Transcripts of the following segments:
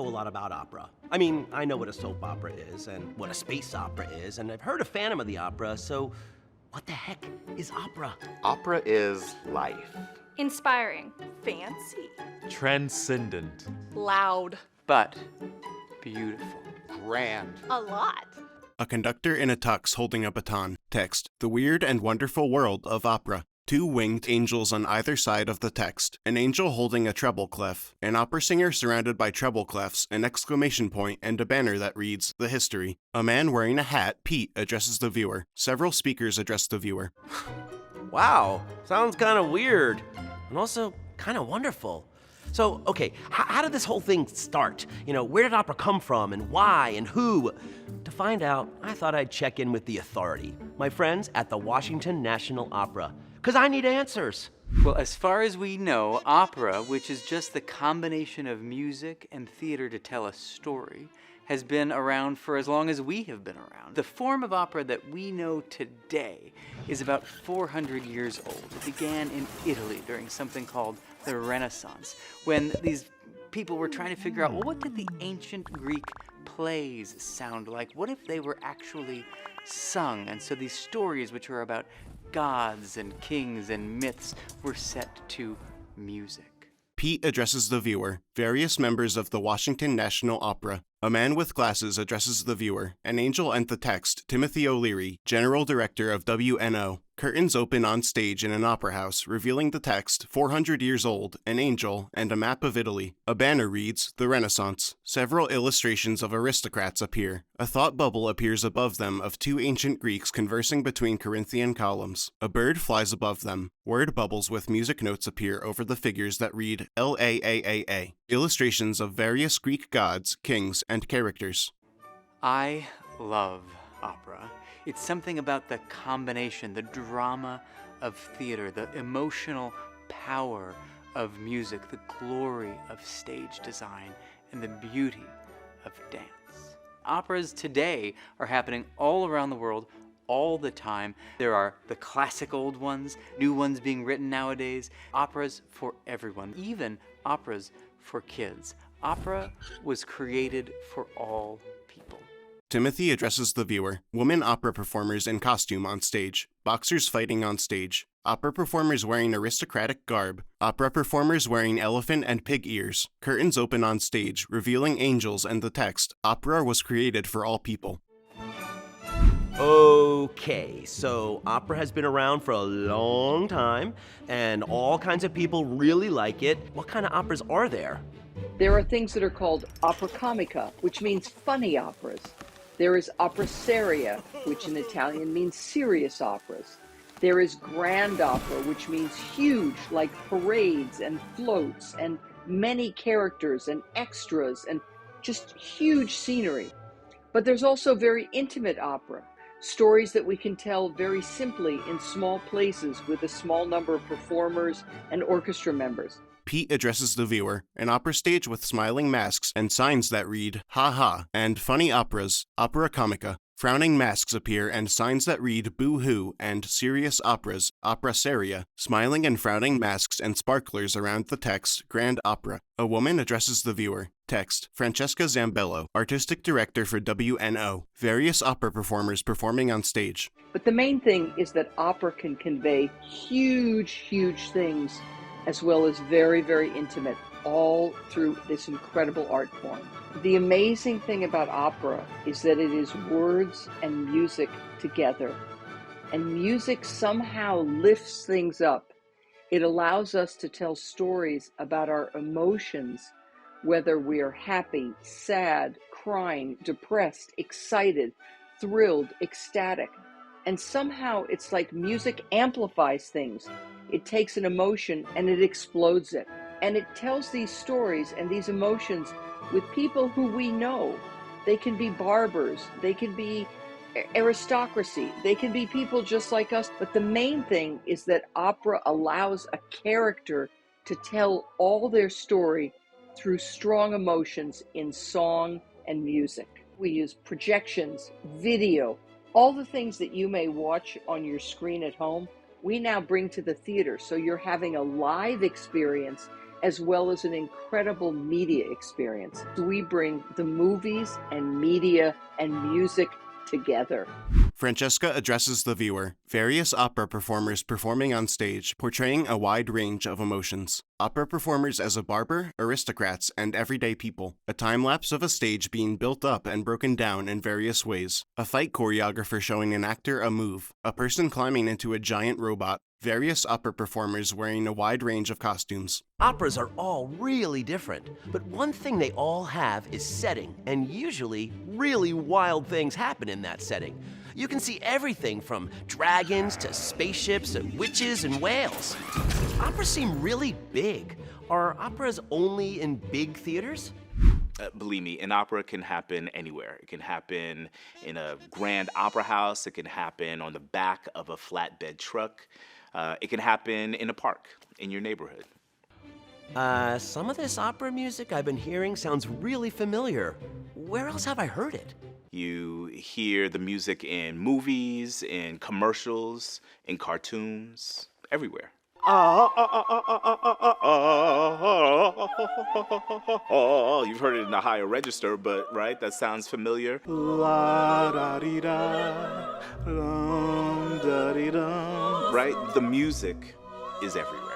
know a lot about opera. I mean, I know what a soap opera is and what a space opera is, and I've heard of Phantom of the Opera, so what the heck is opera? Opera is life. Inspiring. Fancy. Transcendent. Loud. But beautiful. Grand. A lot. A conductor in a tux holding a baton. Text, The Weird and Wonderful World of Opera. Two winged angels on either side of the text. An angel holding a treble clef. An opera singer surrounded by treble clefs, an exclamation point, and a banner that reads, The History. A man wearing a hat, Pete, addresses the viewer. Several speakers address the viewer. Wow, sounds kind of weird, and also kind of wonderful. So, okay, how did this whole thing start? You know, where did opera come from, and why, and who? To find out, I thought I'd check in with the authority, my friends at the Washington National Opera, because I need answers. Well, as far as we know, opera, which is just the combination of music and theater to tell a story, has been around for as long as we have been around. The form of opera that we know today is about 400 years old. It began in Italy during something called the Renaissance, when these people were trying to figure out, well, what did the ancient Greek plays sound like? What if they were actually sung? And so these stories, which were about gods and kings and myths, were set to music. Pete addresses the viewer. Various members of the Washington National Opera. A man with glasses addresses the viewer. An angel and the text, Timothy O'Leary, General Director of WNO. Curtains open on stage in an opera house, revealing the text, 400 years old, an angel, and a map of Italy. A banner reads, The Renaissance. Several illustrations of aristocrats appear. A thought bubble appears above them of two ancient Greeks conversing between Corinthian columns. A bird flies above them. Word bubbles with music notes appear over the figures that read LAAAA. Illustrations of various Greek gods, kings, and characters. I love opera. It's something about the combination, the drama of theater, the emotional power of music, the glory of stage design, and the beauty of dance. Operas today are happening all around the world, all the time. There are the classic old ones, new ones being written nowadays, operas for everyone, even operas for kids. Opera was created for all people. Timothy addresses the viewer. Women opera performers in costume on stage. Boxers fighting on stage. Opera performers wearing aristocratic garb. Opera performers wearing elephant and pig ears. Curtains open on stage, revealing angels and the text, Opera was created for all people. Okay, so opera has been around for a long time, and all kinds of people really like it. What kind of operas are there? There are things that are called opera comica, which means funny operas. There is opera seria, which in Italian means serious operas. There is grand opera, which means huge, like parades and floats and many characters and extras and just huge scenery. But there's also very intimate opera, stories that we can tell very simply in small places with a small number of performers and orchestra members. Pete addresses the viewer, an opera stage with smiling masks and signs that read, Ha ha, and funny operas, opera comica. Frowning masks appear and signs that read boo-hoo and serious operas, opera seria, smiling and frowning masks and sparklers around the text, grand opera. A woman addresses the viewer. Text, Francesca Zambello, artistic director for WNO. Various opera performers performing on stage. But the main thing is that opera can convey huge, huge things, as well as very, very intimate, all through this incredible art form. The amazing thing about opera is that it is words and music together. And music somehow lifts things up. It allows us to tell stories about our emotions, whether we are happy, sad, crying, depressed, excited, thrilled, ecstatic. And somehow it's like music amplifies things. It takes an emotion and it explodes it. And it tells these stories and these emotions with people who we know. They can be barbers, they can be aristocracy, they can be people just like us. But the main thing is that opera allows a character to tell all their story through strong emotions in song and music. We use projections, video, all the things that you may watch on your screen at home, we now bring to the theater. So you're having a live experience as well as an incredible media experience. We bring the movies and media and music together. Francesca addresses the viewer, various opera performers performing on stage, portraying a wide range of emotions. Opera performers as a barber, aristocrats, and everyday people. A time-lapse of a stage being built up and broken down in various ways. A fight choreographer showing an actor a move. A person climbing into a giant robot. Various opera performers wearing a wide range of costumes. Operas are all really different, but one thing they all have is setting, and usually really wild things happen in that setting. You can see everything from dragons to spaceships and witches and whales. Operas seem really big. Are operas only in big theaters? Believe me, an opera can happen anywhere. It can happen in a grand opera house. It can happen on the back of a flatbed truck. It can happen in a park in your neighborhood. Some of this opera music I've been hearing sounds really familiar. Where else have I heard it? You hear the music in movies, in commercials, in cartoons, everywhere. Oh, you've heard it in a higher register, but right, that sounds familiar. La da dee da, da dee da. Right, the music is everywhere.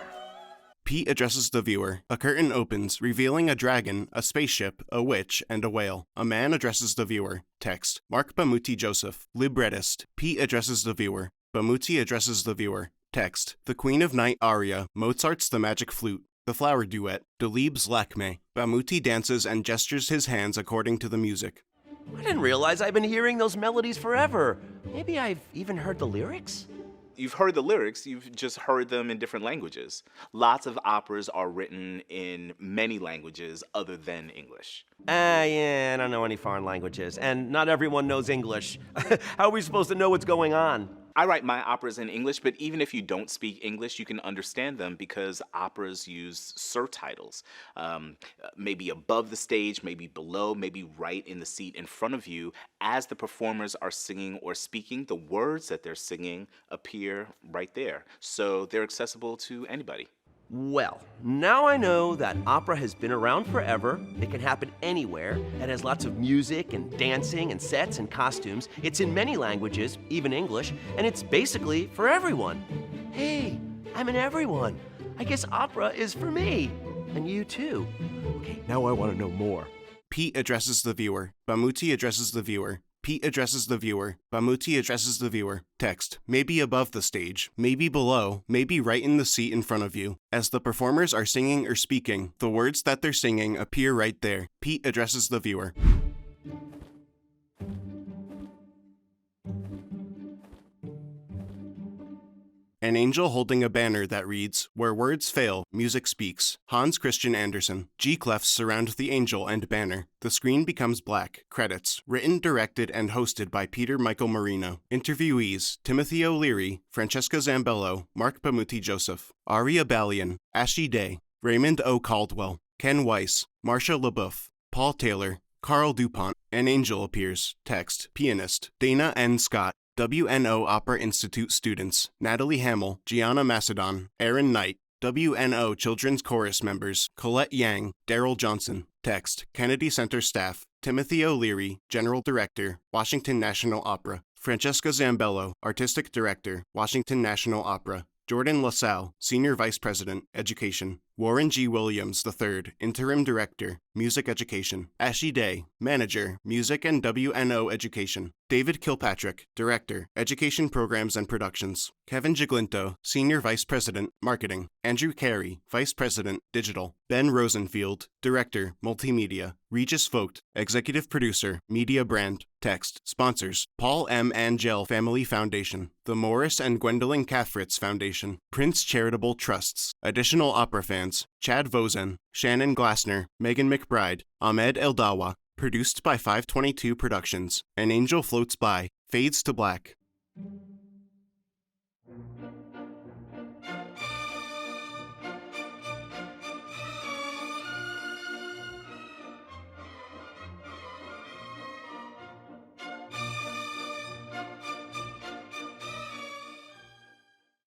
Pete addresses the viewer. A curtain opens, revealing a dragon, a spaceship, a witch, and a whale. A man addresses the viewer. Text. Mark Bamuti Joseph, librettist. Pete addresses the viewer. Bamuti addresses the viewer. Text. The Queen of Night aria, Mozart's The Magic Flute. The Flower Duet, Delibes Lakme. Bamuti dances and gestures his hands according to the music. I didn't realize I've been hearing those melodies forever. Maybe I've even heard the lyrics? You've heard the lyrics, you've just heard them in different languages. Lots of operas are written in many languages other than English. Yeah, I don't know any foreign languages, and not everyone knows English. How are we supposed to know what's going on? I write my operas in English, but even if you don't speak English, you can understand them because operas use surtitles. Maybe above the stage, maybe below, maybe right in the seat in front of you. As the performers are singing or speaking, the words that they're singing appear right there. So they're accessible to anybody. Well, now I know that opera has been around forever, it can happen anywhere, it has lots of music and dancing and sets and costumes, it's in many languages, even English, and it's basically for everyone. Hey, I'm an everyone. I guess opera is for me. And you too. Okay, now I want to know more. Pete addresses the viewer. Bamuti addresses the viewer. Pete addresses the viewer. Bamuti addresses the viewer. Text. Maybe above the stage, maybe below, maybe right in the seat in front of you. As the performers are singing or speaking, the words that they're singing appear right there. Pete addresses the viewer. An angel holding a banner that reads, "Where words fail, music speaks." Hans Christian Andersen. G-clefs surround the angel and banner. The screen becomes black. Credits. Written, directed, and hosted by Peter Michael Marino. Interviewees: Timothy O'Leary, Francesca Zambello, Mark Bamuti Joseph, Aria Balian, Ashley Day, Raymond O. Caldwell, Ken Weiss, Marcia LaBeouf, Paul Taylor, Carl DuPont. An angel appears. Text. Pianist. Dana N. Scott. WNO Opera Institute students: Natalie Hamill, Gianna Macedon, Aaron Knight. WNO Children's Chorus members: Colette Yang, Daryl Johnson. Text. Kennedy Center staff: Timothy O'Leary, General Director, Washington National Opera. Francesca Zambello, Artistic Director, Washington National Opera. Jordan LaSalle, Senior Vice President, Education. Warren G. Williams III, Interim Director, Music Education. Ashley Day, Manager, Music and WNO Education. David Kilpatrick, Director, Education Programs and Productions. Kevin Giglinto, Senior Vice President, Marketing. Andrew Carey, Vice President, Digital. Ben Rosenfield, Director, Multimedia. Regis Vogt, Executive Producer, Media Brand. Text. Sponsors: Paul M. Angel Family Foundation, the Morris and Gwendolyn Caffritz Foundation, Prince Charitable Trusts. Additional opera fans: Chad Vozen, Shannon Glassner, Megan McBride, Ahmed Eldawa. Produced by 522 Productions. An Angel Floats By, Fades to Black.